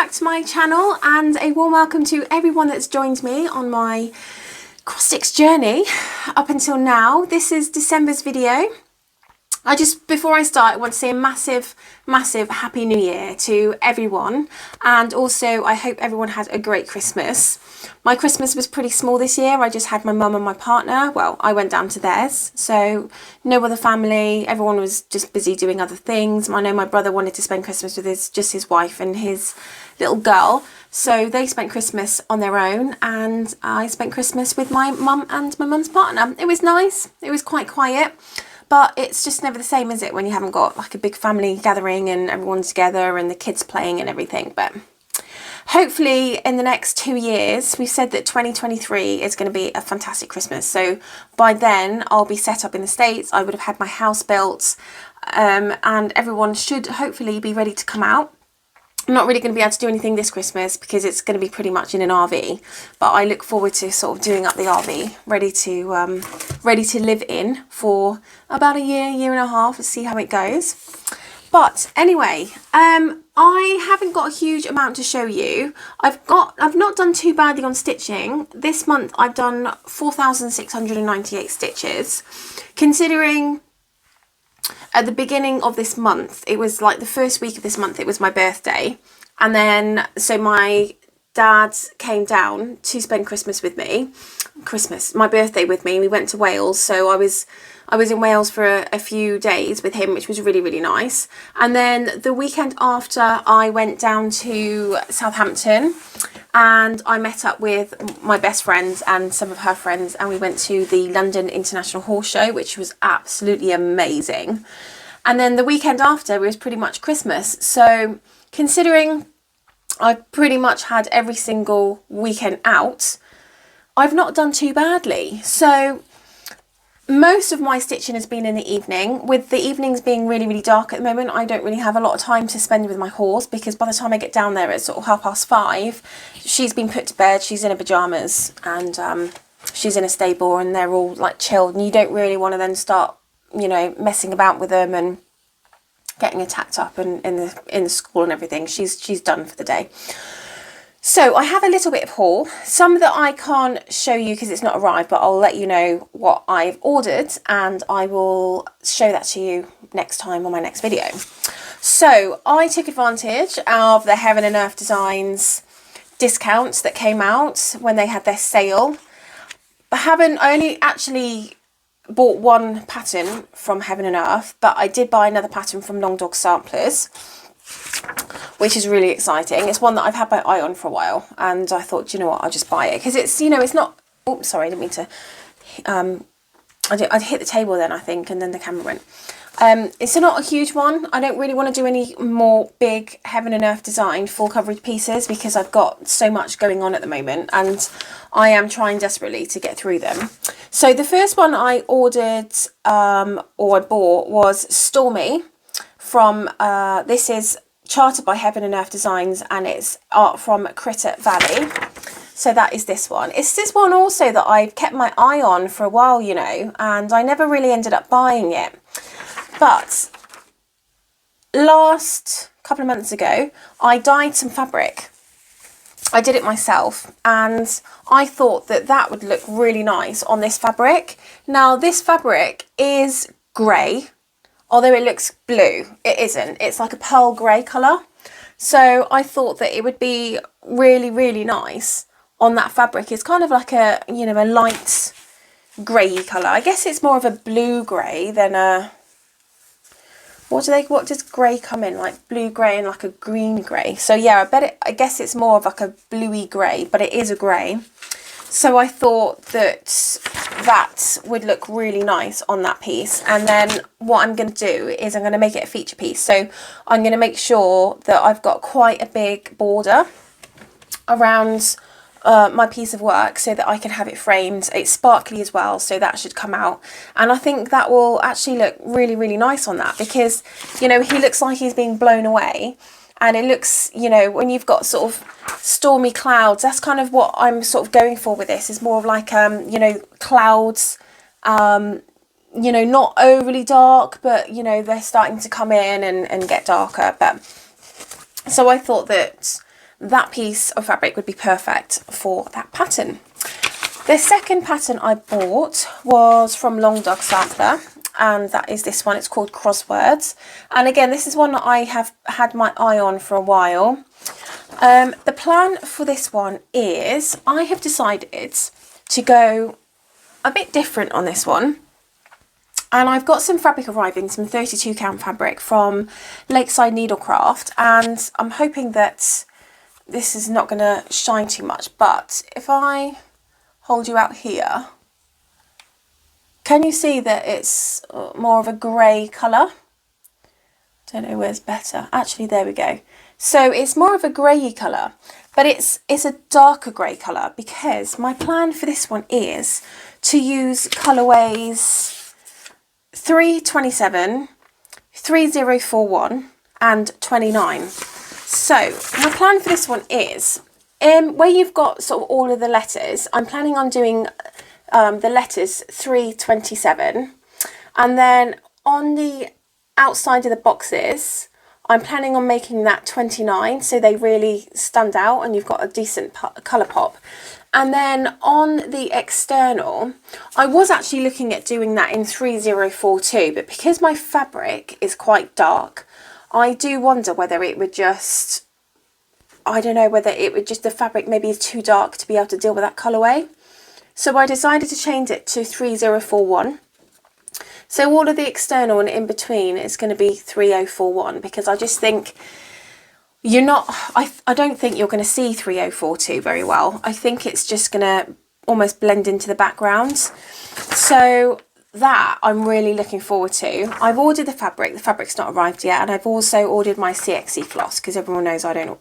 back to my channel and a warm welcome to everyone that's joined me on my cross-sticks journey up until now. This is December's video. Before I start, I want to say a massive Happy New Year to everyone, and also I hope everyone had a great Christmas. My Christmas was pretty small this year. I just had my mum and my partner. Well, I went down to theirs, so no other family. Everyone was just busy doing other things. I know my brother wanted to spend Christmas with his wife and his little girl, so they spent Christmas on their own, and I spent Christmas with my mum and my mum's partner. It was nice. It was quite quiet. But it's just never the same, is it, when you haven't got like a big family gathering and everyone's together and the kids playing and everything. But hopefully in the next 2 years, we've said that 2023 is going to be a fantastic Christmas. So by then I'll be set up in the States. I would have had my house built, and everyone should hopefully be ready to come out. I'm not really going to be able to do anything this Christmas because it's going to be pretty much in an RV, but I look forward to sort of doing up the RV, ready to live in for about a year and a half and see how it goes. But anyway, I haven't got a huge amount to show you. I've not done too badly on stitching. This month I've done 4,698 stitches, considering at the beginning of this month, it was like the first week of this month, it was my birthday. And then, so my dad came down to spend my birthday with me. We went to Wales. So I was in Wales for a few days with him, which was really nice. And then the weekend after, I went down to Southampton and I met up with my best friend and some of her friends, and we went to the London International Horse Show, which was absolutely amazing. And then the weekend after was pretty much Christmas. So considering I've pretty much had every single weekend out, I've not done too badly. So most of my stitching has been in the evening. With the evenings being really dark at the moment, I don't really have a lot of time to spend with my horse, because by the time I get down there it's sort of 5:30, she's been put to bed, she's in her pyjamas, and she's in a stable and they're all like chilled, and you don't really want to then start, you know, messing about with them and getting attacked up and in the school and everything. She's done for the day. So I have a little bit of haul, some that I can't show you because it's not arrived, but I'll let you know what I've ordered and I will show that to you next time on my next video. So I took advantage of the Heaven and Earth Designs discounts that came out when they had their sale. I only actually bought one pattern from Heaven and Earth, but I did buy another pattern from Long Dog Samplers, which is really exciting. It's one that I've had my eye on for a while, and I thought, you know what, I'll just buy it because it's, you know, it's not, oops, sorry, I didn't mean to, I hit the table then, I think, and then the camera went. It's not a huge one. I don't really want to do any more big Heaven and Earth Design full coverage pieces because I've got so much going on at the moment and I am trying desperately to get through them. So the first one I ordered or I bought was Stormy from, this is chartered by Heaven and Earth Designs and it's art from Critter Valley. So that is this one. It's this one also that I've kept my eye on for a while, you know, and I never really ended up buying it. But last couple of months ago, I dyed some fabric. I did it myself and I thought that that would look really nice on this fabric. Now this fabric is grey, although it looks blue. It isn't. It's like a pearl grey colour. So I thought that it would be really nice on that fabric. It's kind of like a, you know, a light grey colour. I guess it's more of a blue grey than a, what does grey come in? Like blue grey and like a green grey. So yeah, I guess it's more of like a bluey grey, but it is a grey. So I thought that that would look really nice on that piece. And then what I'm going to do is I'm going to make it a feature piece. So I'm going to make sure that I've got quite a big border around my piece of work so that I can have it framed. It's sparkly as well, so that should come out, and I think that will actually look really nice on that, because, you know, he looks like he's being blown away, and it looks, you know, when you've got sort of stormy clouds, that's kind of what I'm sort of going for with this, is more of like you know, clouds, you know, not overly dark, but, you know, they're starting to come in and get darker. But so I thought that that piece of fabric would be perfect for that pattern. The second pattern I bought was from Long Dog Sampler, and that is this one. It's called Crosswords, and again, this is one that I have had my eye on for a while. The plan for this one is I have decided to go a bit different on this one, and I've got some fabric arriving, some 32 count fabric from Lakeside Needlecraft, and I'm hoping that this is not going to shine too much, but if I hold you out here, can you see that it's more of a grey colour? Don't know where's better. Actually, there we go. So it's more of a greyy colour, but it's a darker grey colour, because my plan for this one is to use colourways 327, 3041 and 29. So my plan for this one is, where you've got sort of all of the letters, I'm planning on doing the letters 327, and then on the outside of the boxes I'm planning on making that 29, so they really stand out and you've got a decent colour pop. And then on the external, I was actually looking at doing that in 3042, but because my fabric is quite dark, I do wonder whether it would just, I don't know, whether it would just, the fabric maybe is too dark to be able to deal with that colourway. So I decided to change it to 3041. So all of the external and in between is going to be 3041, because I just think you're not, I don't think you're going to see 3042 very well. I think it's just going to almost blend into the background. So that I'm really looking forward to. I've ordered the fabric's not arrived yet, and I've also ordered my CXC floss, because everyone knows I don't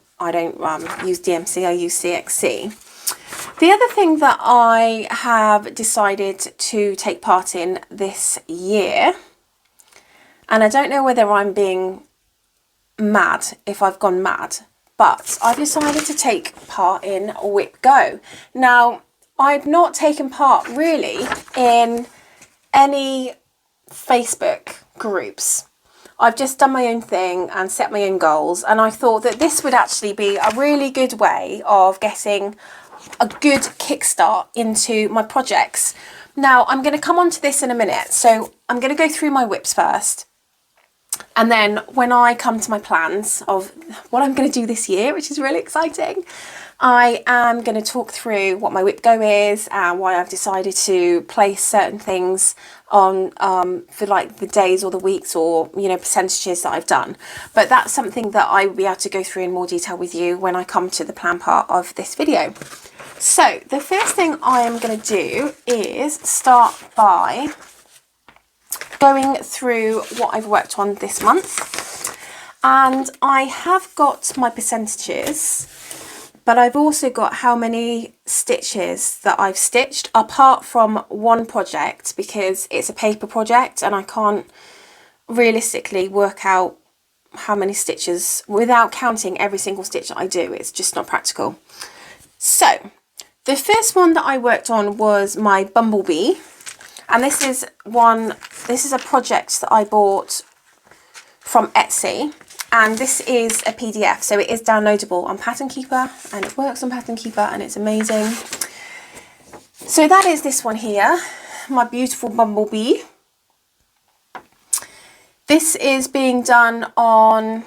use DMC, I use CXC. The other thing that I have decided to take part in this year, and I don't know whether I'm being mad, if I've gone mad, but I've decided to take part in WIPGO. Now, I've not taken part really in any Facebook groups. I've just done my own thing and set my own goals, and I thought that this would actually be a really good way of getting a good kickstart into my projects. Now, I'm going to come on to this in a minute, so I'm going to go through my WIPs first, and then when I come to my plans of what I'm going to do this year, which is really exciting, I am going to talk through what my WIPGO is and why I've decided to place certain things on for like the days or the weeks or, you know, percentages that I've done. But that's something that I will be able to go through in more detail with you when I come to the plan part of this video. So the first thing I am going to do is start by going through what I've worked on this month, and I have got my percentages, but I've also got how many stitches that I've stitched, apart from one project, because it's a paper project and I can't realistically work out how many stitches without counting every single stitch that I do. It's just not practical. So the first one that I worked on was my bumblebee, and this is a project that I bought from Etsy, and this is a PDF, so it is downloadable on Pattern Keeper, and it works on Pattern Keeper, and it's amazing. So that is this one here, my beautiful bumblebee. This is being done on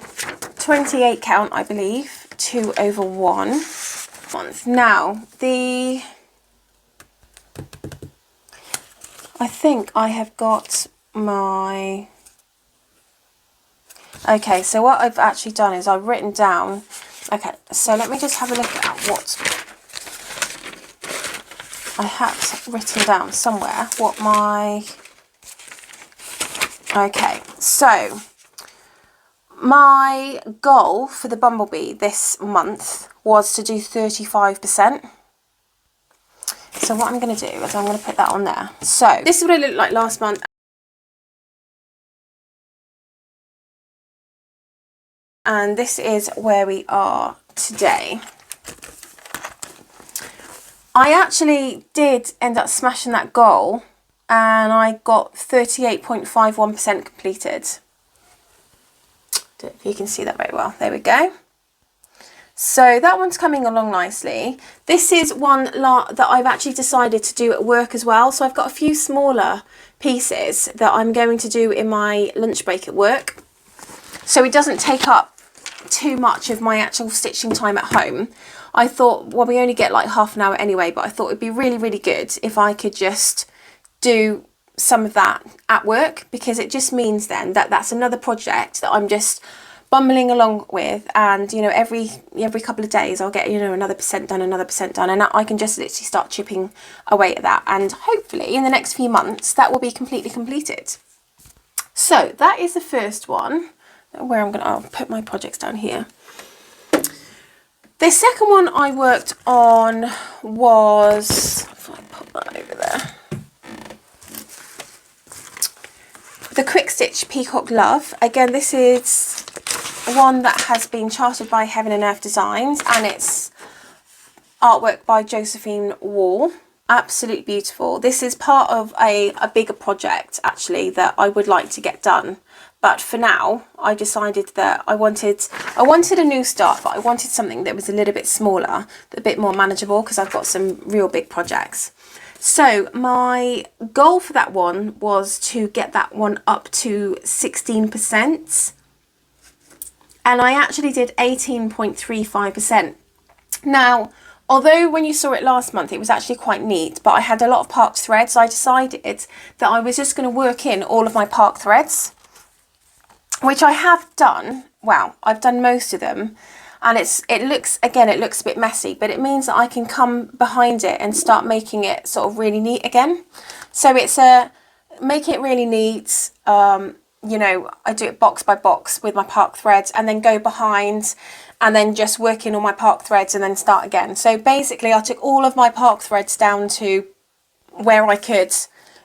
28 count, I believe, 2/1. Now, I think I have got my... Okay, so what I've actually done is I've written down... Okay, so let me just have a look at what I had written down somewhere, what my... Okay, so my goal for the bumblebee this month was to do 35%. So what I'm going to do is I'm going to put that on there. So this is what it looked like last month, and this is where we are today. I actually did end up smashing that goal, and I got 38.51% completed. Don't know if you can see that very well. There we go. So that one's coming along nicely. This is one that I've actually decided to do at work as well. So I've got a few smaller pieces that I'm going to do in my lunch break at work. So it doesn't take up too much of my actual stitching time at home. I thought, well, we only get like half an hour anyway, but I thought it'd be really, really good if I could just do some of that at work, because it just means then that that's another project that I'm just bumbling along with, and you know, every couple of days I'll get, you know, another percent done, and I can just literally start chipping away at that, and hopefully in the next few months that will be completely completed. So that is the first one, where I'll put my projects down here. The second one I worked on was, if I pop that over there, the Quick Stitch Peacock Love. Again, this is one that has been charted by Heaven and Earth Designs, and it's artwork by Josephine Wall. Absolutely beautiful. This is part of a bigger project actually that I would like to get done, but for now I decided that I wanted a new start, but I wanted something that was a little bit smaller, a bit more manageable, because I've got some real big projects. So my goal for that one was to get that one up to 16%. And I actually did 18.35%. Now, although when you saw it last month, it was actually quite neat, but I had a lot of parked threads. So I decided that I was just going to work in all of my parked threads, which I have done. Well, I've done most of them. And it looks a bit messy, but it means that I can come behind it and start making it sort of really neat again. So it's make it really neat. You know, I do it box by box with my park threads, and then go behind and then just work in all my park threads and then start again. So basically I took all of my park threads down to where I could,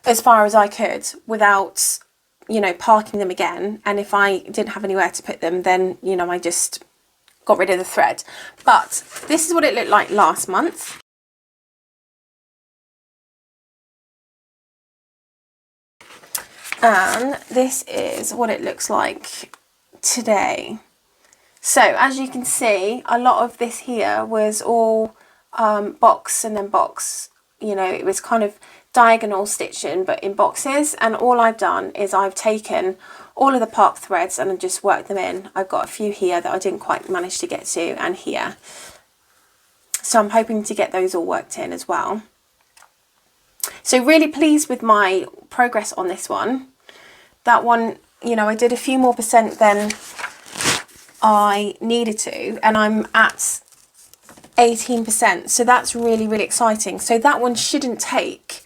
as far as I could, without, you know, parking them again. And if I didn't have anywhere to put them, then, you know, I just got rid of the thread. But this is what it looked like last month. And this is what it looks like today. So as you can see, a lot of this here was all box and then box. You know, it was kind of diagonal stitching, but in boxes. And all I've done is I've taken all of the park threads and just worked them in. I've got a few here that I didn't quite manage to get to, and here. So I'm hoping to get those all worked in as well. So really pleased with my progress on this one. That one, you know, I did a few more percent than I needed to, and I'm at 18%. So that's really, really exciting. So that one shouldn't take,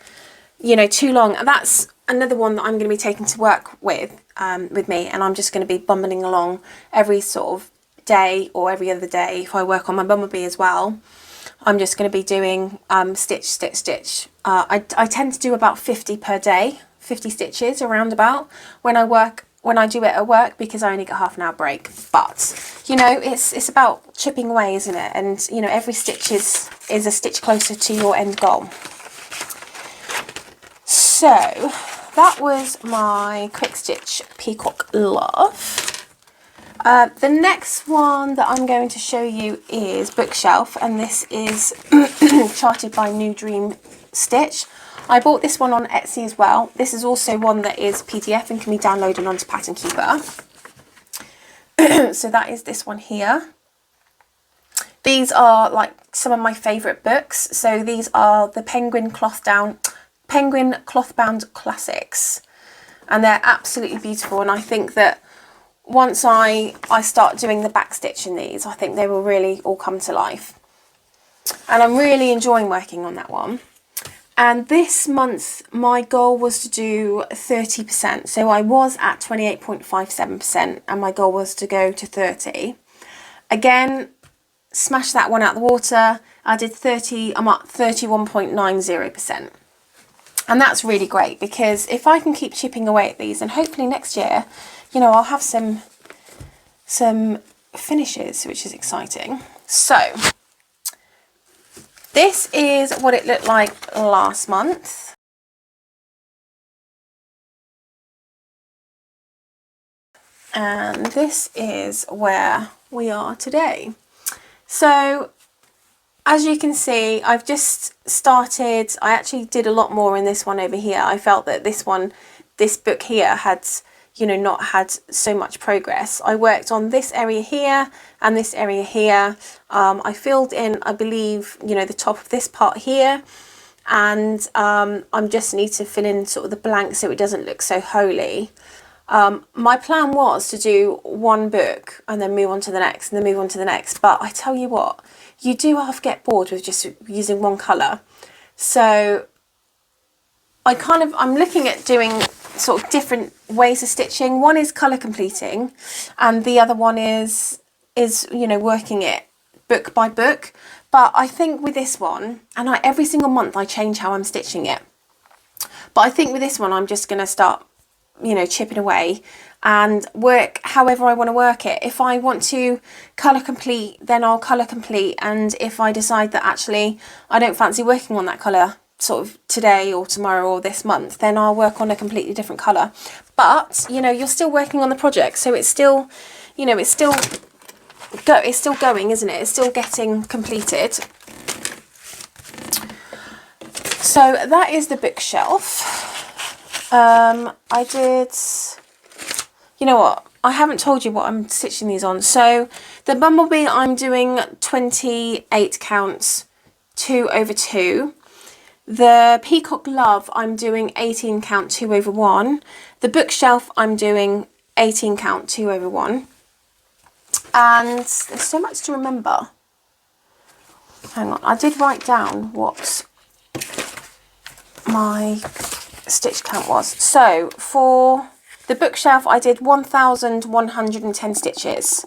you know, too long. And that's another one that I'm going to be taking to work with me, and I'm just going to be bumbling along every sort of day or every other day. If I work on my bumblebee as well, I'm just going to be doing stitch, stitch, stitch. I tend to do about 50 per day, 50 stitches around about when I do it at work, because I only get half an hour break. But you know, it's about chipping away, isn't it? And you know, every stitch is a stitch closer to your end goal. So that was my Quick Stitch Peacock Love. The next one that I'm going to show you is Bookshelf, and this is charted by New Dream Stitch. I bought this one on Etsy as well. This is also one that is PDF and can be downloaded onto Pattern Keeper. So that is this one here. These are like some of my favourite books. So these are the Penguin Clothbound Classics, and they're absolutely beautiful. And I think that once I start doing the back stitch in these, I think they will really all come to life. And I'm really enjoying working on that one. And this month my goal was to do 30%. So I was at 28.57% and my goal was to go to 30. Again, smash that one out the water. I did 30, I'm at 31.90%. And that's really great, because if I can keep chipping away at these, and hopefully next year, you know, I'll have some finishes, which is exciting. So this is what it looked like last month. And this is where we are today. So as you can see, I've just started. I actually did a lot more in this one over here. I felt that this book here had, you know, not had so much progress. I worked on this area here and this area here. I filled in, I believe, you know, the top of this part here, and I just need to fill in sort of the blank so it doesn't look so holy. My plan was to do one book and then move on to the next and then move on to the next, but I tell you what, you do half get bored with just using one colour. So I'm looking at doing sort of different ways of stitching. One is colour completing, and the other one is you know, working it book by book. But I think with this one, and every single month I change how I'm stitching it, but I think with this one I'm just going to start, you know, chipping away and work however I want to work it. If I want to colour complete, then I'll colour complete, and if I decide that actually I don't fancy working on that colour sort of today or tomorrow or this month, then I'll work on a completely different colour. But you know, you're still working on the project, so it's still, you know, it's still going, isn't it? It's still getting completed. So that is the bookshelf. I did, you know what, I haven't told you what I'm stitching these on. So the bumblebee, I'm doing 28 counts 2/2. The peacock glove, I'm doing 18 count 2/1. The bookshelf, I'm doing 18 count 2/1. And there's so much to remember. Hang on, I did write down what my stitch count was. So for the bookshelf, I did 1,110 stitches.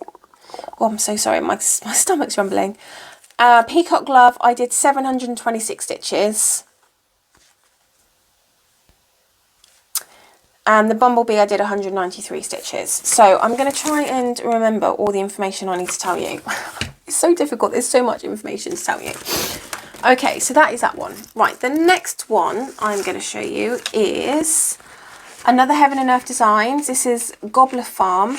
Oh, I'm so sorry, my stomach's rumbling. Peacock glove, I did 726 stitches. And the bumblebee, I did 193 stitches. So I'm going to try and remember all the information I need to tell you. It's so difficult, there's so much information to tell you. Okay, so that is that one. Right, the next one I'm going to show you is another Heaven and Earth Designs. This is Gobbler Farm.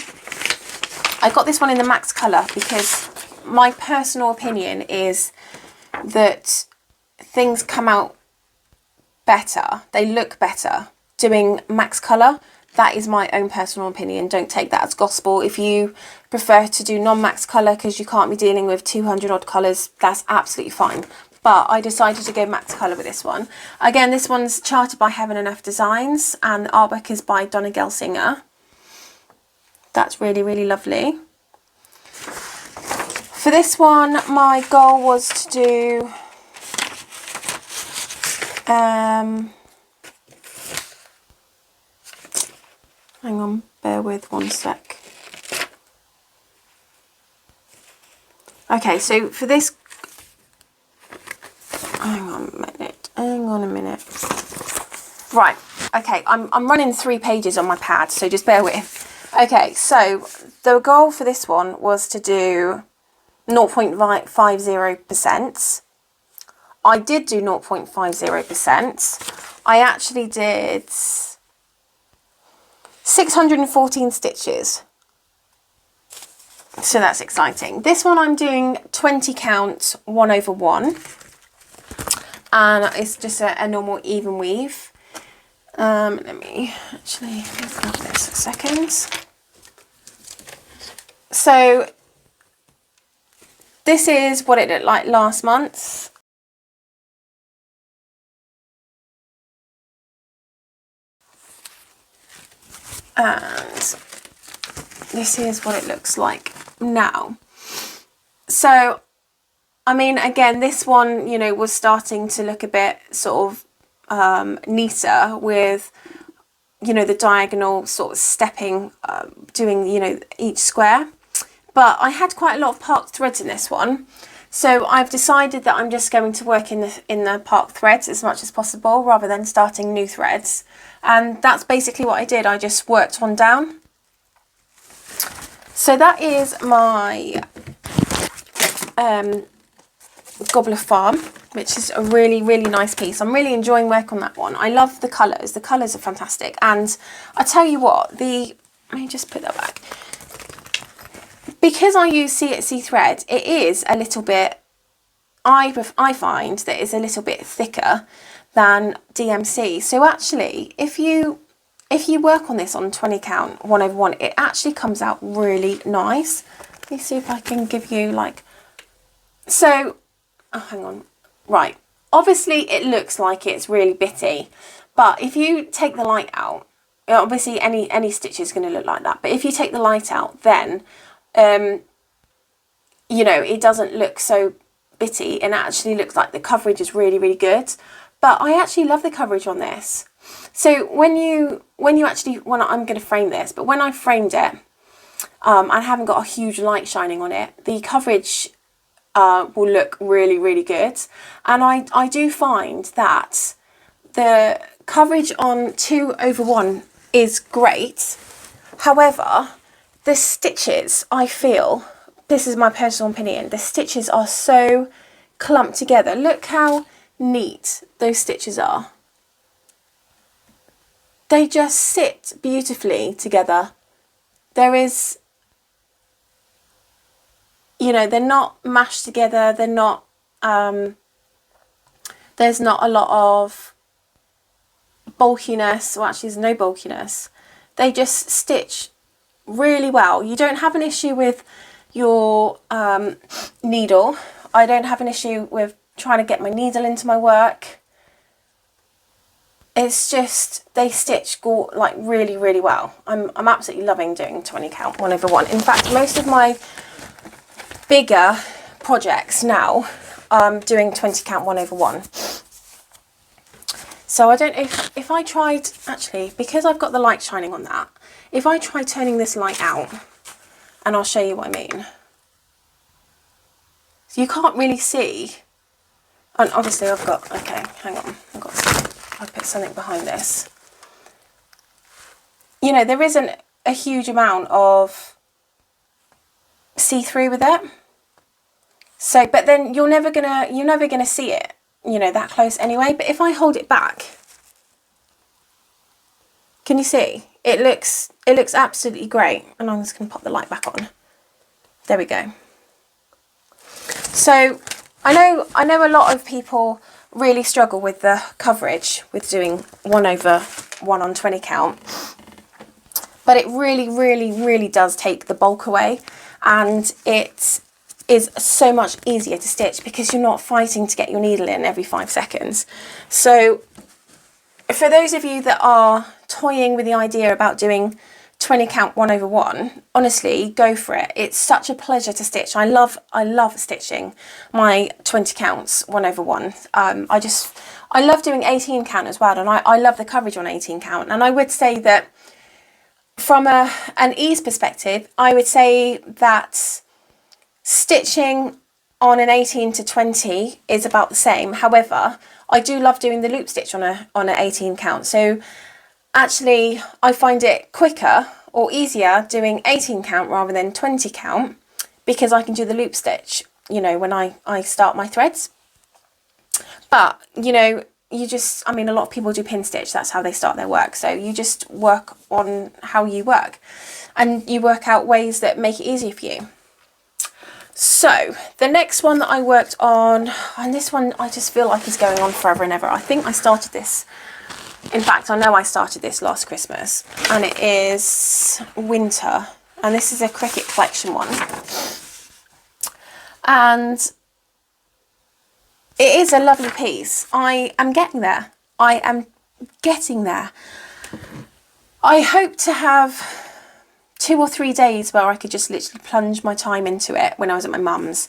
I got this one in the max colour because my personal opinion is that things come out better, they look better doing max colour. That is my own personal opinion. Don't take that as gospel. If you prefer to do non-max colour because you can't be dealing with 200 odd colours, that's absolutely fine. But I decided to go max colour with this one. Again, this one's charted by Heaven and Earth Designs, and the artwork is by Donna Gelsinger. That's really, really lovely. For this one, my goal was to do hang on, bear with one sec. Okay, so for this, hang on a minute. Right, okay, I'm running 3 pages on my pad, so just bear with. Okay, so the goal for this one was to do 0.50%. I did do 0.50%. I actually did 614 stitches. So that's exciting. This one I'm doing 20 count 1/1. And it's just a normal even weave. Let me actually grab this a second. So this is what it looked like last month. And this is what it looks like now. So, I mean, again, this one, you know, was starting to look a bit sort of neater with, you know, the diagonal sort of stepping, doing, you know, each square. But I had quite a lot of parked threads in this one. So I've decided that I'm just going to work in the parked threads as much as possible rather than starting new threads. And that's basically what I did. I just worked one down. So that is my Gobbler Farm, which is a really, really nice piece. I'm really enjoying work on that one. I love the colours. The colours are fantastic. And I tell you what, let me just put that back. because I use CXC thread, it is a little bit, I find that it's a little bit thicker than DMC. So actually, if you work on this on 20 count 1/1, it actually comes out really nice. Let me see if I can give you like, so, oh, hang on, right. Obviously it looks like it's really bitty, but if you take the light out, obviously any stitch is going to look like that, but if you take the light out, then you know, it doesn't look so bitty, and it actually looks like the coverage is really, really good. But I actually love the coverage on this. So when I'm going to frame this, but when I framed it, I haven't got a huge light shining on it, the coverage will look really, really good. And I do find that the coverage on 2/1 is great. However, the stitches, I feel, this is my personal opinion, the stitches are so clumped together. Look how neat those stitches are. They just sit beautifully together. There is, you know, they're not mashed together. They're not, there's not a lot of bulkiness. Well, actually there's no bulkiness. They just stitch really well. You don't have an issue with your needle. I don't have an issue with trying to get my needle into my work. It's just, they stitch like really, really well. I'm absolutely loving doing 20 count 1/1. In fact, most of my bigger projects now, doing 20 count 1/1. So I don't know if I tried, actually, because I've got the light shining on that, if I try turning this light out, and I'll show you what I mean. So you can't really see, and obviously I've got, okay, hang on, I'll put something behind this. You know, there isn't a huge amount of see-through with it. So, but then you're never gonna see it, you know, that close anyway. But if I hold it back, can you see? It looks absolutely great. And I'm just gonna pop the light back on. There we go. So I know a lot of people really struggle with the coverage with doing 1/1 on 20 count, but it really, really, really does take the bulk away, and it is so much easier to stitch because you're not fighting to get your needle in every 5 seconds. So for those of you that are toying with the idea about doing 20 count 1/1, honestly, go for it. It's such a pleasure to stitch. I love stitching my 20 counts 1/1. I love doing 18 count as well, and I love the coverage on 18 count. And I would say that from an ease perspective, I would say that stitching on an 18 to 20 is about the same. However, I do love doing the loop stitch on an 18 count. So actually, I find it quicker or easier doing 18 count rather than 20 count because I can do the loop stitch, you know, when I start my threads. But, you know, I mean, a lot of people do pin stitch. That's how they start their work. So you just work on how you work and you work out ways that make it easier for you. So the next one that I worked on, and this one I just feel like is going on forever and ever. I think I started this, in fact, I know I started this last Christmas, and it is Winter, and this is a Cricut collection one. And it is a lovely piece. I am getting there. I am getting there. I hope to have 2 or 3 days where I could just literally plunge my time into it when I was at my mum's.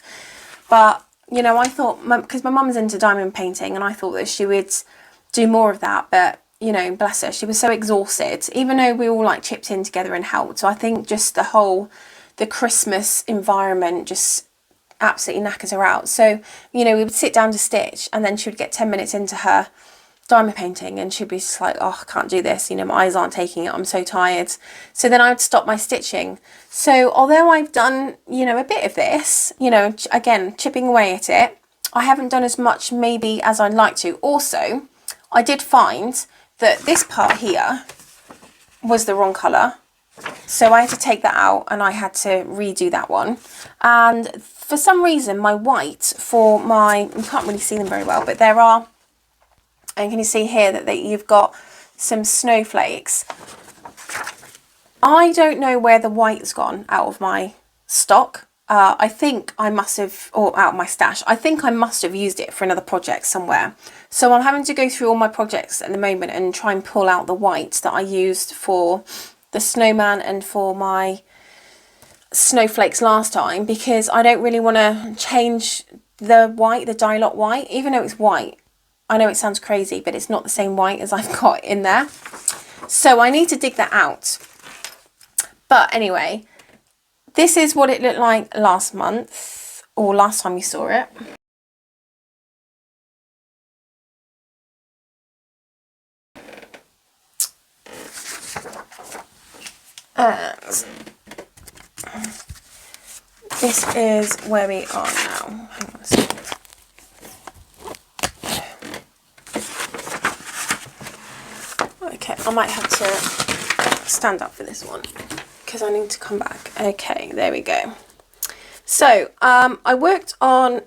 But, you know, I thought, because my mum's into diamond painting, and I thought that she would do more of that. But, you know, bless her, she was so exhausted, even though we all like chipped in together and helped. So I think just the Christmas environment just absolutely knackers her out. So, you know, we would sit down to stitch, and then she would get 10 minutes into her diamond painting and she'd be just like, oh, I can't do this, you know, my eyes aren't taking it, I'm so tired. So then I would stop my stitching. So although I've done, you know, a bit of this, you know, again, chipping away at it, I haven't done as much maybe as I'd like to. Also, I did find that this part here was the wrong colour. So I had to take that out and I had to redo that one. And for some reason, my white for my, you can't really see them very well, but there are, and can you see here that you've got some snowflakes. I don't know where the white's gone out of my stock. I think I must have, or out of my stash, I think I must have used it for another project somewhere. So I'm having to go through all my projects at the moment and try and pull out the white that I used for the snowman and for my snowflakes last time, because I don't really want to change the white, the dye lot white, even though it's white. I know it sounds crazy, but it's not the same white as I've got in there. So I need to dig that out. But anyway, this is what it looked like last month, or last time you saw it. And this is where we are now. Hang on a second. Okay, I might have to stand up for this one because I need to come back. Okay, there we go. So I worked on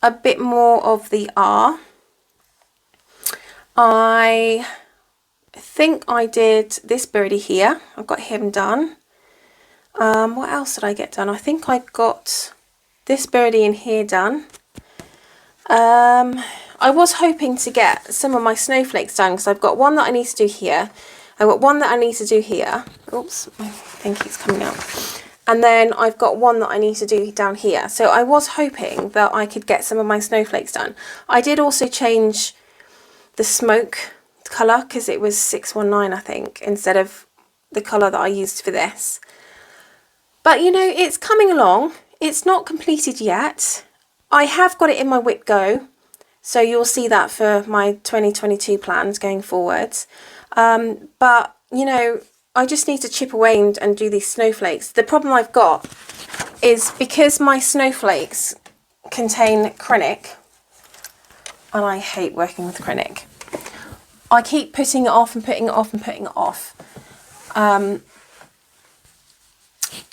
a bit more of the R. I think I did this birdie here. I've got him done. What else did I get done? I think I got this birdie in here done. I was hoping to get some of my snowflakes done because I've got one that I need to do here. I've got one that I need to do here. Oops, I think it's coming out. And then I've got one that I need to do down here. So I was hoping that I could get some of my snowflakes done. I did also change the smoke colour because it was 619, I think, instead of the colour that I used for this. But you know, it's coming along. It's not completed yet. I have got it in my WIPGO, so you'll see that for my 2022 plans going forwards. But you know, I just need to chip away and do these snowflakes. The problem I've got is because my snowflakes contain acrylic, and I hate working with acrylic. I keep putting it off and putting it off and putting it off.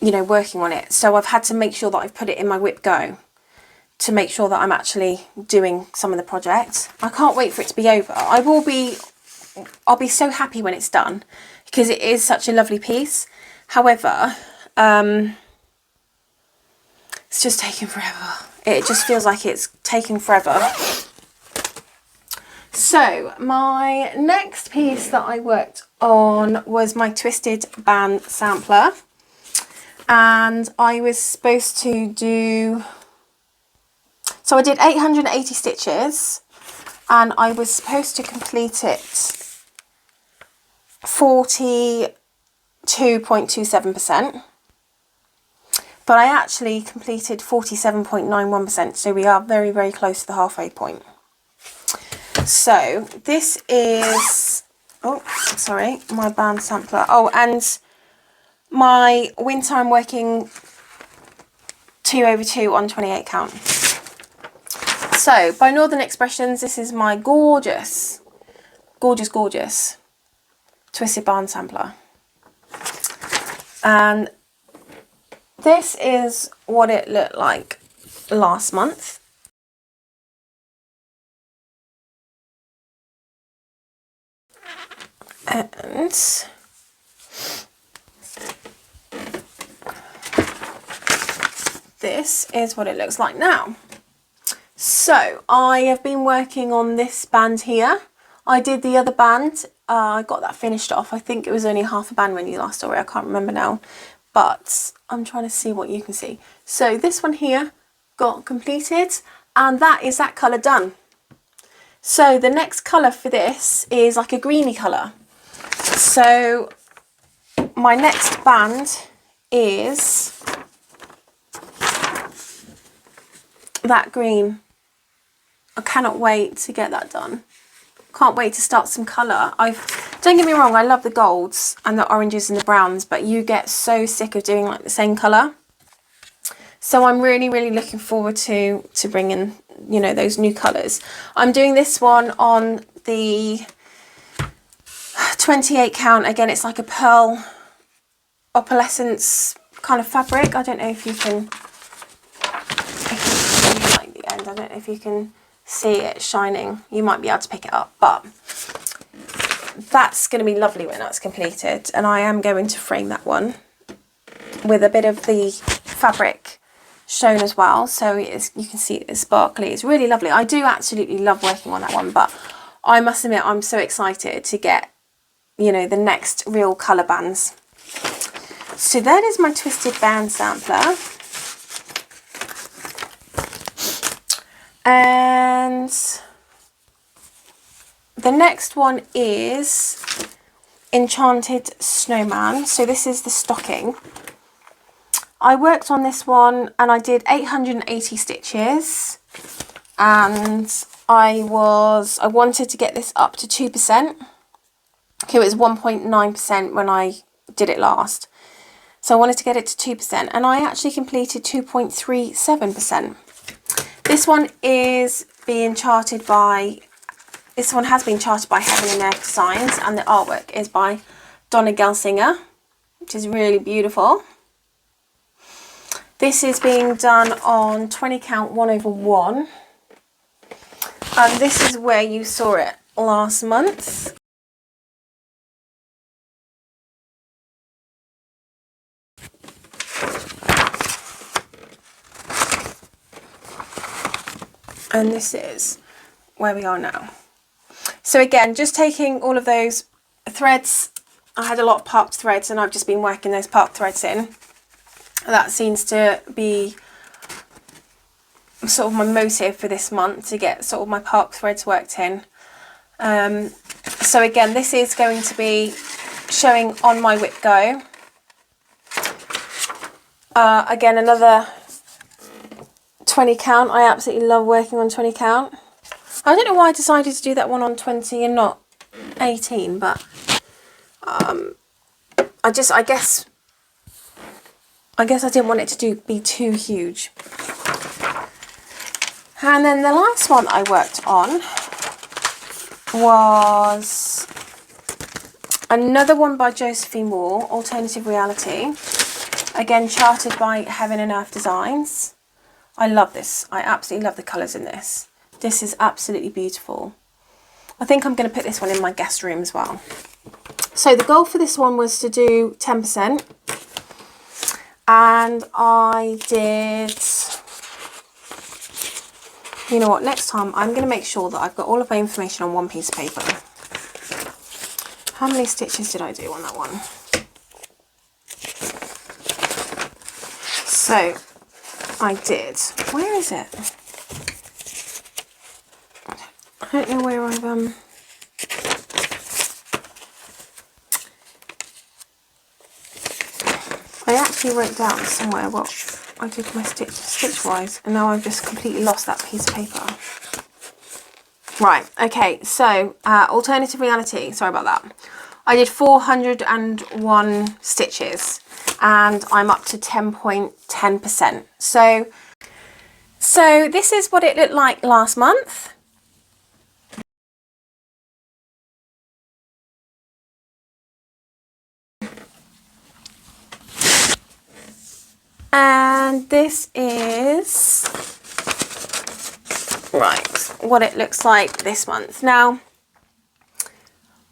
You know, working on it. So I've had to make sure that I've put it in my WIPGO to make sure that I'm actually doing some of the projects. I can't wait for it to be over. I'll be so happy when it's done because it is such a lovely piece. However, it's just taking forever. It just feels like it's taking forever. So my next piece that I worked on was my twisted band sampler. And I was supposed to do, so I did 880 stitches and I was supposed to complete it 42.27%, but I actually completed 47.91%, so we are very, very close to the halfway point. So this is, oh, sorry, my band sampler. Oh, and my winter I'm working 2/2 on 28 count. So by Northern Expressions, this is my gorgeous, gorgeous, gorgeous twisted band sampler. And this is what it looked like last month. And this is what it looks like now. So I have been working on this band here. I did the other band. I got that finished off. I think it was only half a band when you last saw it. I can't remember now, but I'm trying to see what you can see. So this one here got completed, and that is that colour done. So the next colour for this is like a greeny colour. So my next band is that green. I cannot wait to get that done. Can't wait to start some colour. Don't get me wrong, I love the golds and the oranges and the browns, but you get so sick of doing like the same colour. So I'm really, really looking forward to bringing, you know, those new colours. I'm doing this one on the 28 count. Again, it's like a pearl opalescence kind of fabric. I don't know if you can, like the end, I don't know if you can see it shining. You might be able to pick it up, but that's going to be lovely when that's completed. And I am going to frame that one with a bit of the fabric shown as well, so you can see it's sparkly. It's really lovely. I do absolutely love working on that one, but I must admit I'm so excited to get, you know, the next real colour bands. So that is my twisted band sampler, and the next one is Enchanted Snowman. So this is the stocking. I worked on this one and I did 880 stitches, and I wanted to get this up to 2%. Okay, it was 1.9% when I did it last. So I wanted to get it to 2%, and I actually completed 2.37%. This one is being charted by, this one has been charted by Heaven and Earth Designs, and the artwork is by Donna Gelsinger, which is really beautiful. This is being done on 20 count 1/1, and this is where you saw it last month. And this is where we are now. So again, just taking all of those threads, I had a lot of parked threads and I've just been working those parked threads in. That seems to be sort of my motive for this month, to get sort of my parked threads worked in. So again, this is going to be showing on my WIPGO. Again, another 20 count. I absolutely love working on 20 count. I don't know why I decided to do that one on 20 and not 18, but I guess I didn't want it to be too huge. And then the last one I worked on was another one by Josephine Wall, Alternative Reality. Again, charted by Heaven and Earth Designs. I love this. I absolutely love the colours in this. This is absolutely beautiful. I think I'm going to put this one in my guest room as well. So the goal for this one was to do 10%. And I did, you know what, next time I'm going to make sure that I've got all of my information on one piece of paper. How many stitches did I do on that one? So I did, where is it? I don't know where I've I actually wrote down somewhere what I did my stitch wise, and now I've just completely lost that piece of paper. Right, okay, so Alternative Reality, sorry about that. I did 401 stitches and I'm up to 10.10%. So this is what it looked like last month. And this is, right, what it looks like this month. Now,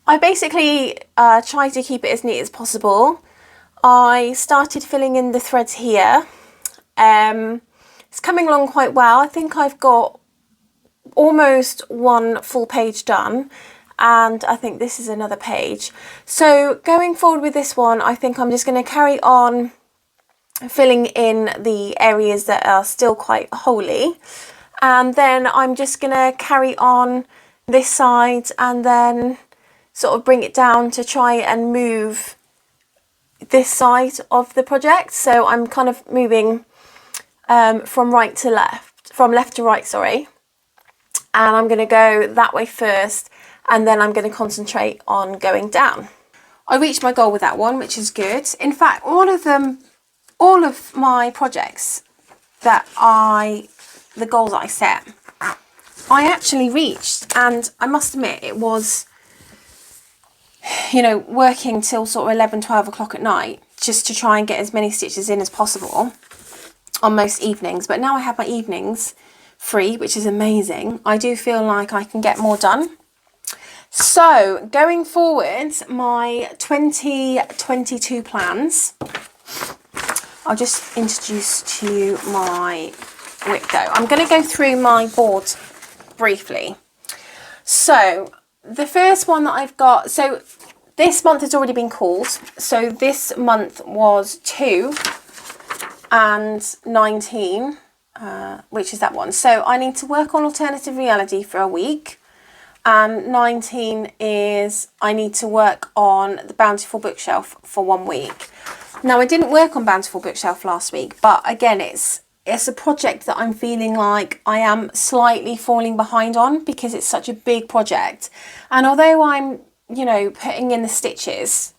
I basically tried to keep it as neat as possible. I started filling in the threads here. It's coming along quite well. I think I've got almost one full page done, and I think this is another page. So going forward with this one, I think I'm just going to carry on filling in the areas that are still quite holy, and then I'm just going to carry on this side and then sort of bring it down to try and move this side of the project. So I'm kind of moving from right to left, from left to right, sorry. And I'm going to go that way first, and then I'm going to concentrate on going down. I reached my goal with that one, which is good. In fact, all of my projects the goals that I set, I actually reached, and I must admit it was you know, working till sort of 11, 12 o'clock at night just to try and get as many stitches in as possible on most evenings. But now I have my evenings free, which is amazing. I do feel like I can get more done. So going forward, my 2022 plans, I'll just introduce to you my WIPGO. I'm going to go through my board briefly. So the first one that I've got, so this month has already been called. So this month was 2 and 19, which is that one. So I need to work on alternative reality for a week. And 19 is I need to work on the Bountiful bookshelf for 1 week. Now, I didn't work on Bountiful bookshelf last week, but again, it's a project that I'm feeling like I am slightly falling behind on because it's such a big project. And although I'm, you know, putting in the stitches,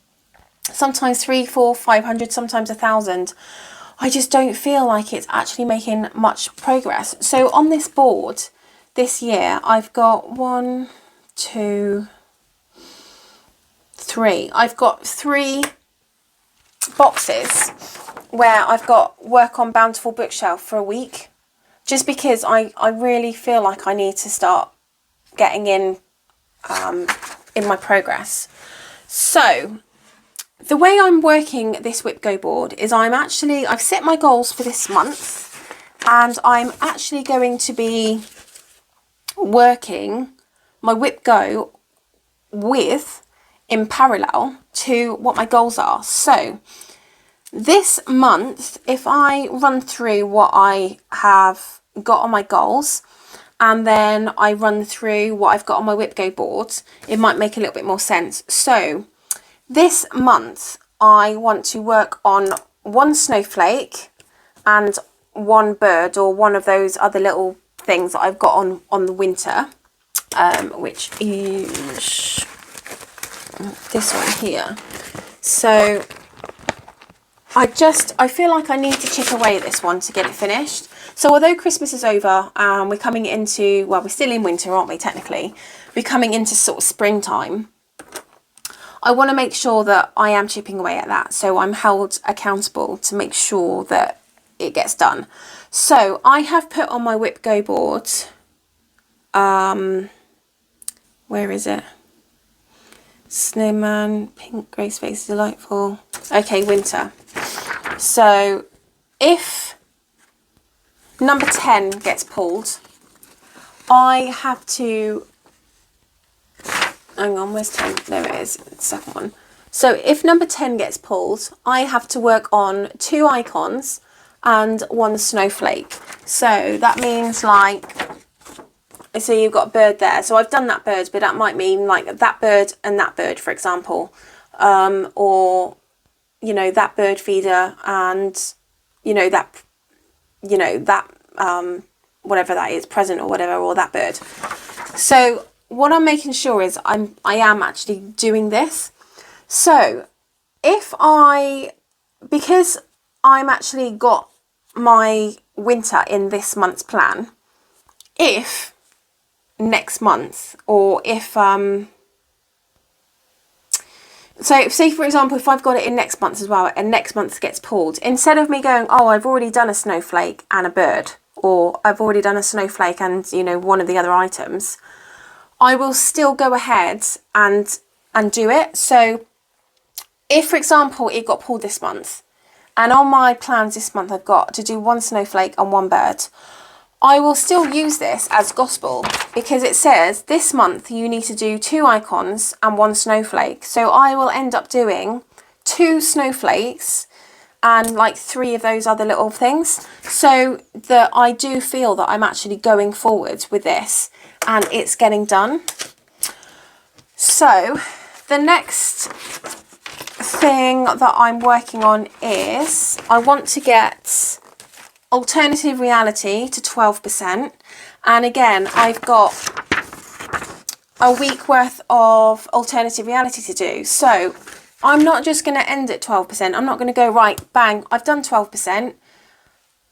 sometimes 300, 400, 500, sometimes 1,000, I just don't feel like it's actually making much progress. So on this board this year, I've got 1, 2, 3. I've got 3 boxes where I've got work on Bountiful bookshelf for a week, just because I really feel like I need to start getting in my progress. So the way I'm working this WIPGO board is I've set my goals for this month, and I'm actually going to be working my WIPGO with in parallel to what my goals are. So this month, if I run through what I have got on my goals and then I run through what I've got on my WIPGO board, it might make a little bit more sense. So this month I want to work on 1 snowflake and 1 bird, or one of those other little things that I've got on the winter, which is this one here. So I feel like I need to chip away at this one to get it finished. So although Christmas is over and we're coming into, well, we're still in winter, aren't we, technically? We're coming into sort of springtime. I want to make sure that I am chipping away at that, so I'm held accountable to make sure that it gets done. So I have put on my WIPGO board, where is it? Snowman, pink, grey space, delightful. Okay, winter. So if number 10 gets pulled, I have to, hang on, where's 10? There it is, the second one. So if number 10 gets pulled, I have to work on 2 icons and 1 snowflake. So that means like, so you've got a bird there. So I've done that bird, but that might mean like that bird and that bird, for example. Or, you know, that bird feeder and, that whatever that is, present or whatever, or that bird. So what I'm making sure is I am actually doing this. So because I'm actually got my winter in this month's plan, if next month, or if so say for example, if I've got it in next month as well and next month gets pulled, instead of me going, oh, I've already done a snowflake and a bird, or I've already done a snowflake and one of the other items, I will still go ahead and do it. So if for example it got pulled this month, and on my plans this month I've got to do 1 snowflake and 1 bird, I will still use this as gospel, because it says this month you need to do 2 icons and 1 snowflake. So I will end up doing 2 snowflakes and like 3 of those other little things, so that I do feel that I'm actually going forward with this and it's getting done. So the next thing that I'm working on is I want to get alternative reality to 12%, and again I've got a week worth of alternative reality to do. So I'm not just going to end at 12%. I'm not going to go, right, bang, I've done 12%,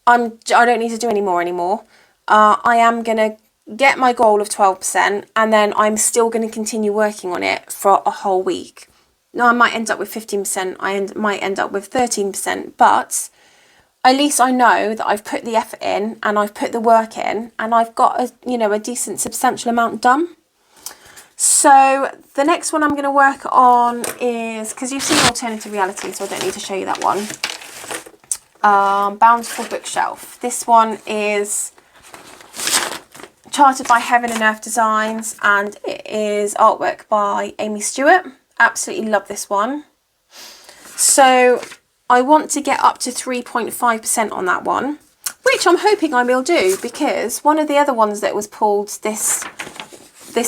I don't need to do any more anymore. I am going to get my goal of 12%, and then I'm still going to continue working on it for a whole week. Now I might end up with 15%, might end up with 13%, but at least I know that I've put the effort in and I've put the work in and I've got a decent substantial amount done. So the next one I'm going to work on is, because you've seen Alternative Reality, so I don't need to show you that one. Bountiful bookshelf. This one is charted by Heaven and Earth Designs, and it is artwork by Amy Stewart. Absolutely love this one. So I want to get up to 3.5% on that one, which I'm hoping I will do, because one of the other ones that was pulled this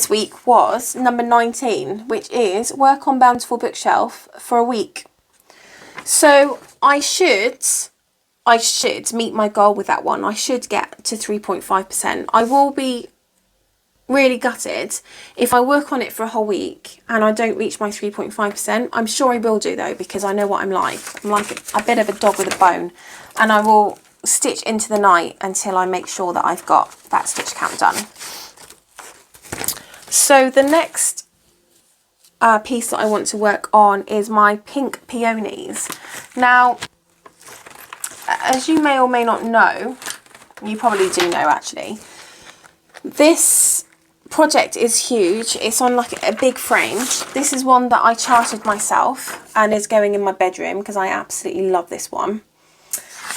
week was number 19, which is work on Bountiful bookshelf for a week. So I should meet my goal with that one. I should get to 3.5%. I will be really gutted if I work on it for a whole week and I don't reach my 3.5%. I'm sure I will do though, because I know what I'm like. I'm like a bit of a dog with a bone, and I will stitch into the night until I make sure that I've got that stitch count done. So the next piece that I want to work on is my pink peonies. Now, as you may or may not know, you probably do know actually, this project is huge. It's on like a big frame. This is one that I charted myself and is going in my bedroom because I absolutely love this one.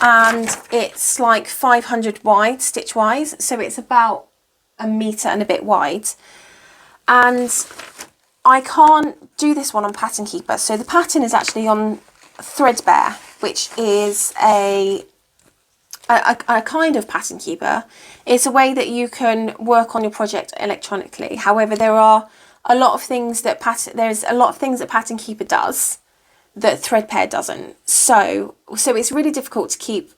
And it's like 500 wide, stitch wise, so it's about a metre and a bit wide. And I can't do this one on Pattern Keeper. So the pattern is actually on Threadbare, which is a kind of Pattern Keeper. It's a way that you can work on your project electronically. However, there are a lot of things that Pattern Keeper does that Threadbare doesn't. So it's really difficult to keep,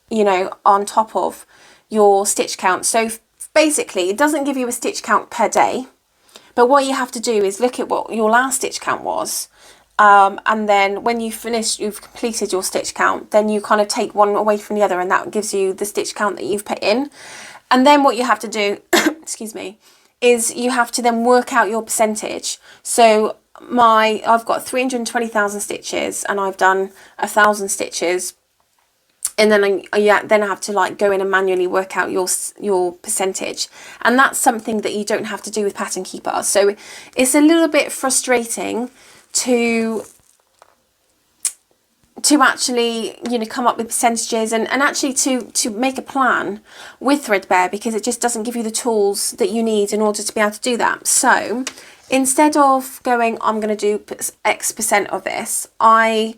on top of your stitch count. So basically, it doesn't give you a stitch count per day, but what you have to do is look at what your last stitch count was. And then when you've completed your stitch count, then you kind of take one away from the other, and that gives you the stitch count that you've put in. And then what you have to do, excuse me, is you have to then work out your percentage. So I've got 320,000 stitches and I've done 1,000 stitches. And then I have to like go in and manually work out your percentage, and that's something that you don't have to do with Pattern Keeper. So it's a little bit frustrating to actually come up with percentages and actually to make a plan with Threadbare, because it just doesn't give you the tools that you need in order to be able to do that. So instead of going, I'm going to do X percent of this, I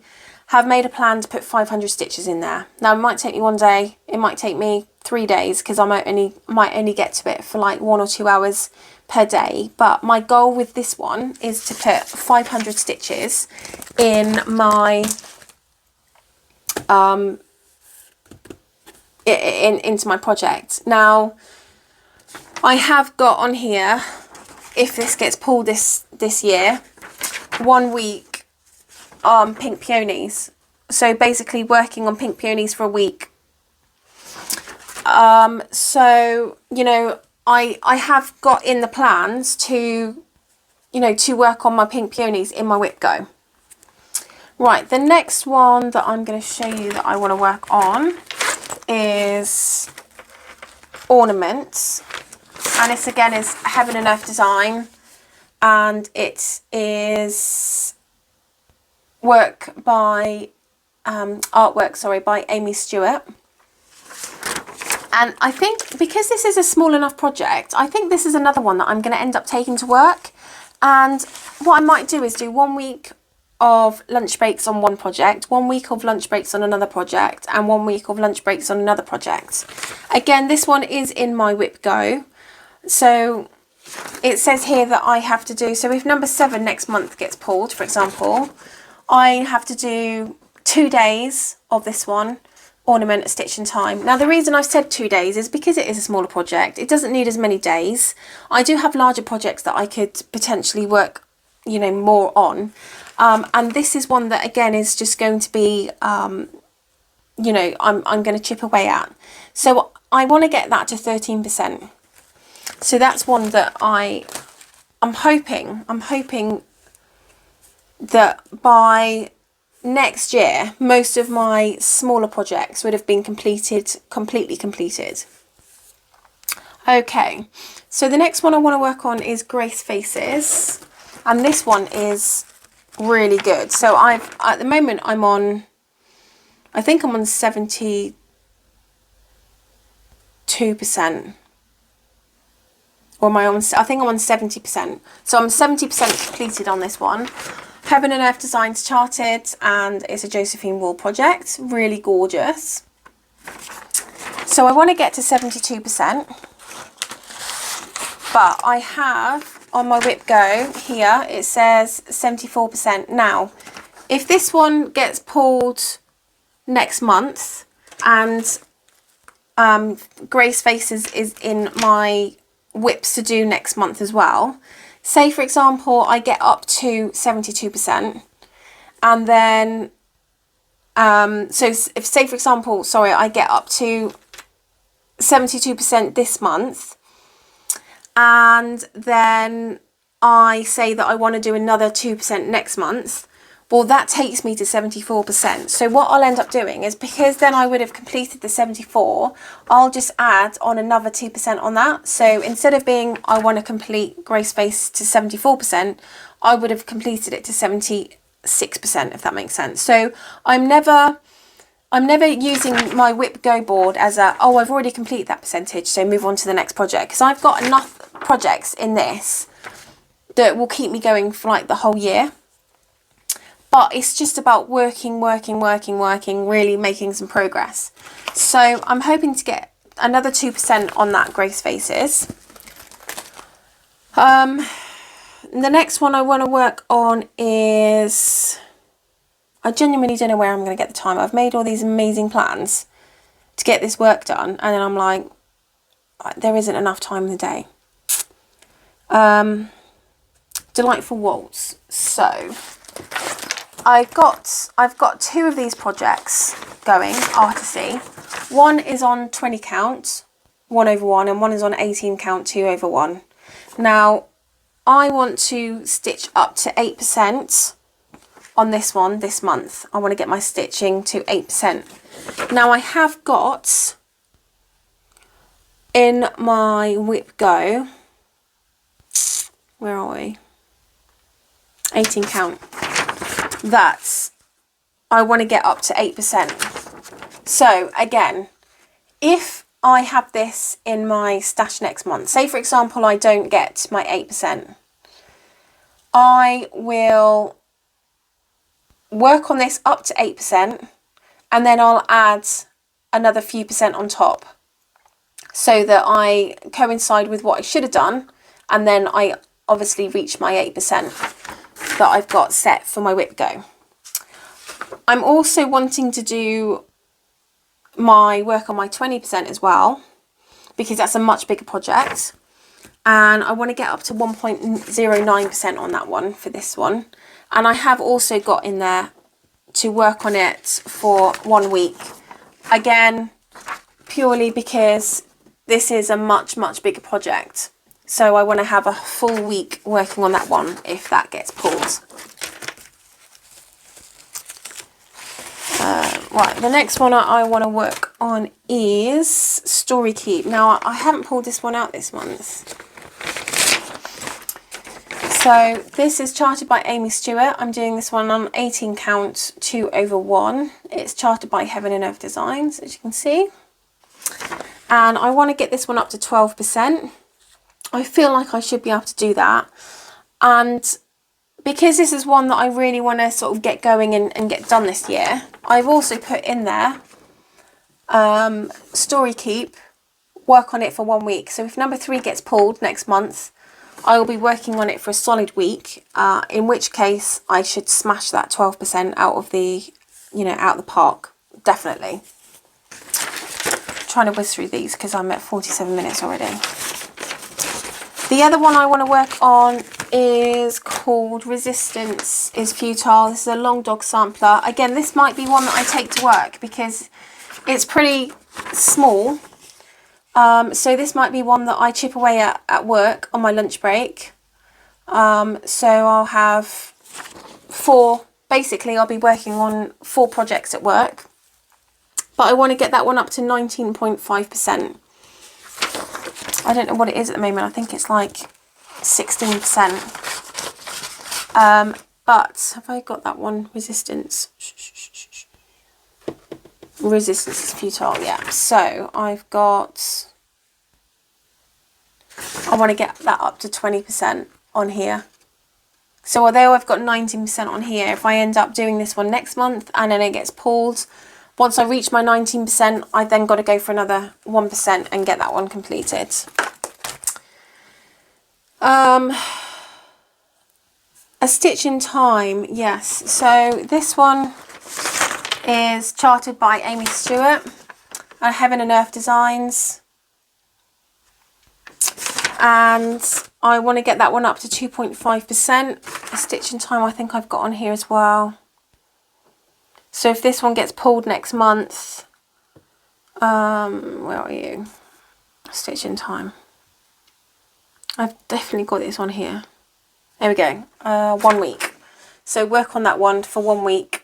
have made a plan to put 500 stitches in there. Now it might take me one day, it might take me 3 days, because I might only get to it for like 1 or 2 hours per day. But my goal with this one is to put 500 stitches in my into my project. Now I have got on here, if this gets pulled this year, 1 week pink peonies. So basically working on pink peonies for a week. So I have got in the plans to work on my pink peonies in my WIPGO. Right, the next one that I'm going to show you that I want to work on is ornaments, and this again is Heaven and Earth Design, and it is artwork by Amy Stewart. And I think because this is a small enough project, I think this is another one that I'm going to end up taking to work. And what I might do is do 1 week of lunch breaks on one project, 1 week of lunch breaks on another project, and 1 week of lunch breaks on another project. Again, this one is in my WIPGO. So it says here that I have to do, so if number 7 next month gets pulled, for example, I have to do 2 days of this one, ornament, a stitch in time. Now the reason I've said 2 days is because it is a smaller project. It doesn't need as many days. I do have larger projects that I could potentially work, more on. And this is one that again is just going to be, I'm going to chip away at. So I want to get that to 13%. So that's one that I'm hoping that by next year, most of my smaller projects would have been completely completed. Okay, so the next one I want to work on is Grace Faces, and this one is really good. So at the moment I think I'm on 72%, or I think I'm on 70%. So I'm 70% completed on this one. Heaven and Earth Designs Charted, and it's a Josephine Wall project, really gorgeous. So I want to get to 72%, but I have on my WIPGO here, it says 74%. Now, if this one gets pulled next month and Grace Faces is in my WIPs to do next month as well, say for example I get up to 72%, and then so if say for example, sorry, I get up to 72% this month, and then I say that I want to do another 2% next month, well, that takes me to 74%. So what I'll end up doing is, because then I would have completed the 74, I'll just add on another 2% on that. So instead of being, I want to complete Grace Face to 74%, I would have completed it to 76%, if that makes sense. So I'm never using my WIPGO board as oh, I've already completed that percentage, so move on to the next project, because I've got enough projects in this that will keep me going for like the whole year. But it's just about working, really making some progress. So I'm hoping to get another 2% on that Grace Faces. The next one I want to work on is, I genuinely don't know where I'm going to get the time. I've made all these amazing plans to get this work done, and then I'm like, there isn't enough time in the day. Delightful Waltz. So I've got two of these projects going, artisy. One is on 20 count, 1/1, and one is on 18 count, 2/1. Now, I want to stitch up to 8% on this one this month. I want to get my stitching to 8%. Now, I have got in my WIPGO, where are we? 18 count. That's, I want to get up to 8%. So again, if I have this in my stash next month, say for example I don't get my 8%, I will work on this up to 8%, and then I'll add another few percent on top so that I coincide with what I should have done, and then I obviously reach my 8% that I've got set for my WIPGO. I'm also wanting to do my work on my 20% as well, because that's a much bigger project, and I want to get up to 1.09% on that one for this one. And I have also got in there to work on it for 1 week, again purely because this is a much bigger project. So I want to have a full week working on that one if that gets pulled. Right, the next one I want to work on is Storykeep. Now, I haven't pulled this one out this month. So this is charted by Amy Stewart. I'm doing this one on 18 count, 2/1. It's charted by Heaven and Earth Designs, as you can see. And I want to get this one up to 12%. I feel like I should be able to do that. And because this is one that I really want to sort of get going and get done this year, I've also put in there Storykeep, work on it for 1 week. So if number 3 gets pulled next month, I will be working on it for a solid week, in which case I should smash that 12% out of the, out of the park, definitely. I'm trying to whiz through these because I'm at 47 minutes already. The other one I want to work on is called Resistance is Futile. This is a long dog sampler. Again, this might be one that I take to work because it's pretty small. So this might be one that I chip away at work on my lunch break. So I'll have 4, basically I'll be working on 4 projects at work, but I want to get that one up to 19.5%. I don't know what it is at the moment. I think it's like 16%. But have I got that one? Resistance. Resistance is futile, yeah. So I've got, I want to get that up to 20% on here. So although I've got 19% on here, if I end up doing this one next month and then it gets pulled, once I reach my 19%, I've then got to go for another 1% and get that one completed. A Stitch in Time, yes. So this one is charted by Amy Stewart, Heaven and Earth Designs. And I want to get that one up to 2.5%. A Stitch in Time I think I've got on here as well. So if this one gets pulled next month, where are you? A Stitch in Time. I've definitely got this on here. There we go, 1 week. So work on that one for 1 week.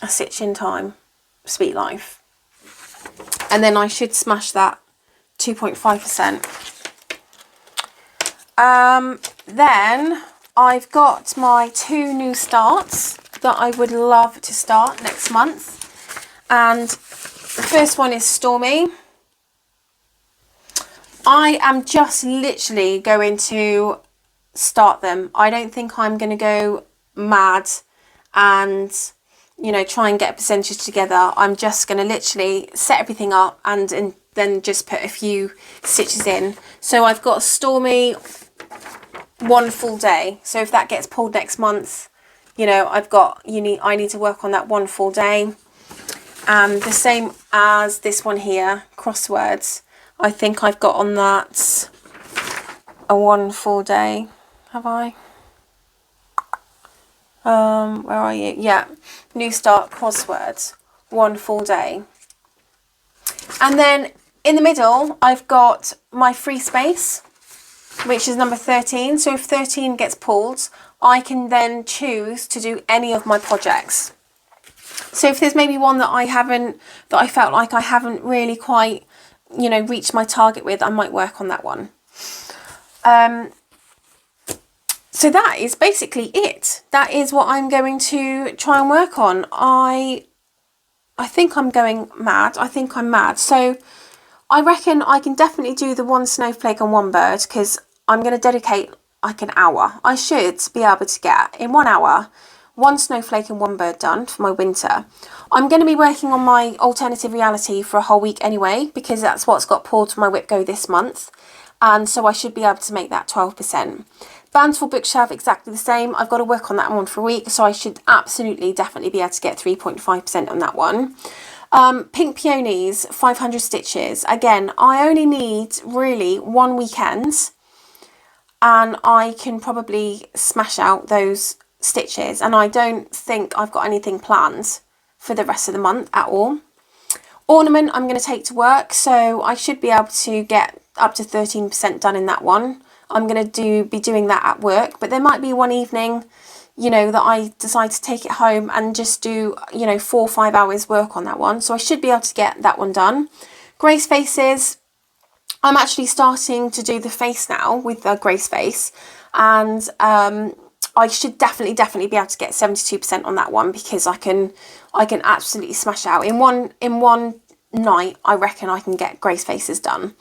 A Stitch in Time, Sweet Life. And then I should smash that 2.5%. Then I've got my 2 new starts that I would love to start next month. And the first one is Stormy. I am just literally going to start them. I don't think I'm going to go mad and, you know, try and get a percentage together. I'm just going to literally set everything up and then just put a few stitches in. So I've got Stormy 1 full day. So if that gets pulled next month, you know, I need to work on that 1 full day. And the same as this one here, Crosswords. I think I've got on that a 1 full day. Have I? Where are you? Yeah, New Start Crosswords, 1 full day. And then in the middle, I've got my free space, which is number 13. So if 13 gets pulled, I can then choose to do any of my projects. So if there's maybe one that I felt like I haven't really quite, you know, reached my target with, I might work on that one. So that is basically it. That is what I'm going to try and work on. I think I'm going mad. I think I'm mad. So I reckon I can definitely do the 1 snowflake and 1 bird, because I'm going to dedicate like an hour. I should be able to get in 1 hour 1 snowflake and 1 bird done for my winter. I'm going to be working on my alternative reality for a whole week anyway, because that's what's got pulled to my WIPGO this month. And so I should be able to make that 12%. Bountiful bookshelf, exactly the same. I've got to work on that one for a week, so I should absolutely definitely be able to get 3.5% on that one. Pink Peonies, 500 stitches. Again, I only need really 1 weekend and I can probably smash out those stitches, and I don't think I've got anything planned for the rest of the month at all. Ornament I'm going to take to work, so I should be able to get up to 13% done in that one. I'm going to be doing that at work, but there might be one evening, you know, that I decide to take it home and just do, you know, 4 or 5 hours work on that one. So I should be able to get that one done. Grace faces, I'm actually starting to do the face now with the Grace face, and I should definitely be able to get 72% on that one, because I can absolutely smash out in one night. I reckon I can get Grace faces done.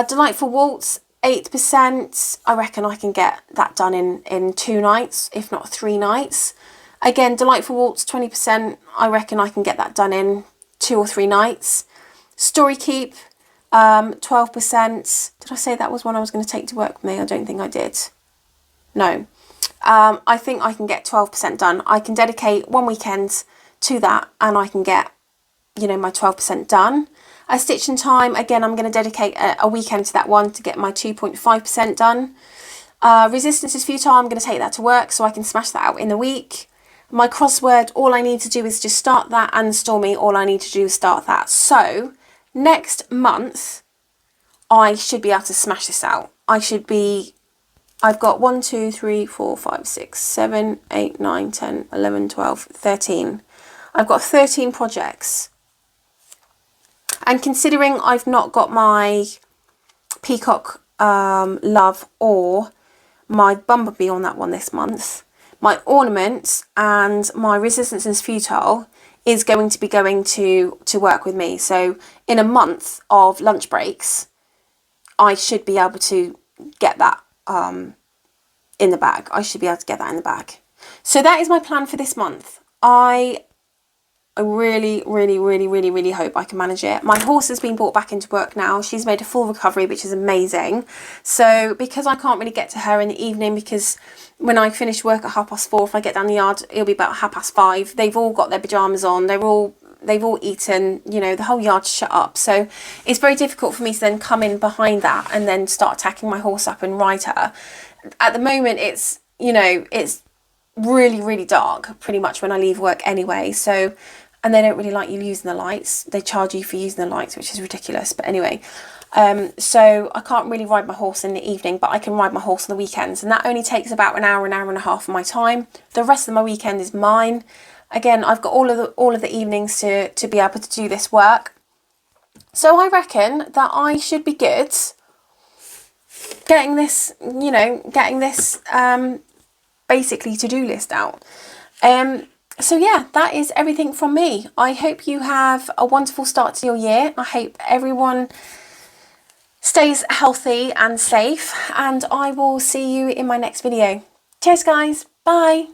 Delightful Waltz, 8%. I reckon I can get that done in 2 nights, if not 3 nights. Again, Delightful Waltz, 20%. I reckon I can get that done in 2 or 3 nights. Storykeep, 12%. Did I say that was one I was going to take to work with me? I don't think I did. No. I think I can get 12% done. I can dedicate 1 weekend to that and I can get, you know, my 12% done. A Stitch in Time, again, I'm going to dedicate a weekend to that one to get my 2.5% done. Resistance is Futile, I'm going to take that to work so I can smash that out in the week. My Crossword, all I need to do is just start that, and Stormy, all I need to do is start that. So next month, I should be able to smash this out. I've got 1, 2, 3, 4, 5, 6, 7, 8, 9, 10, 11, 12, 13. I've got 13 projects. And considering I've not got my peacock love or my bumblebee on that one this month, my ornaments and my resistance is futile is going to be going to work with me. So in a month of lunch breaks, I should be able to get that in the bag. I should be able to get that in the bag. So that is my plan for this month. I really hope I can manage it. My horse has been brought back into work now. She's made a full recovery, which is amazing. So because I can't really get to her in the evening, because when I finish work at 4:30, if I get down the yard, it'll be about 5:30. They've all got their pajamas on. They've all eaten, you know, the whole yard's shut up. So it's very difficult for me to then come in behind that and then start attacking my horse up and ride her. At the moment, it's, you know, it's really dark pretty much when I leave work anyway. So, and they don't really like you using the lights. They charge you for using the lights, which is ridiculous. But anyway, so I can't really ride my horse in the evening, but I can ride my horse on the weekends. And that only takes about an hour and a half of my time. The rest of my weekend is mine. Again, I've got all of the evenings to be able to do this work. So I reckon that I should be good getting this, you know, basically to-do list out. So yeah, that is everything from me. I hope you have a wonderful start to your year. I hope everyone stays healthy and safe, and I will see you in my next video. Cheers guys, bye.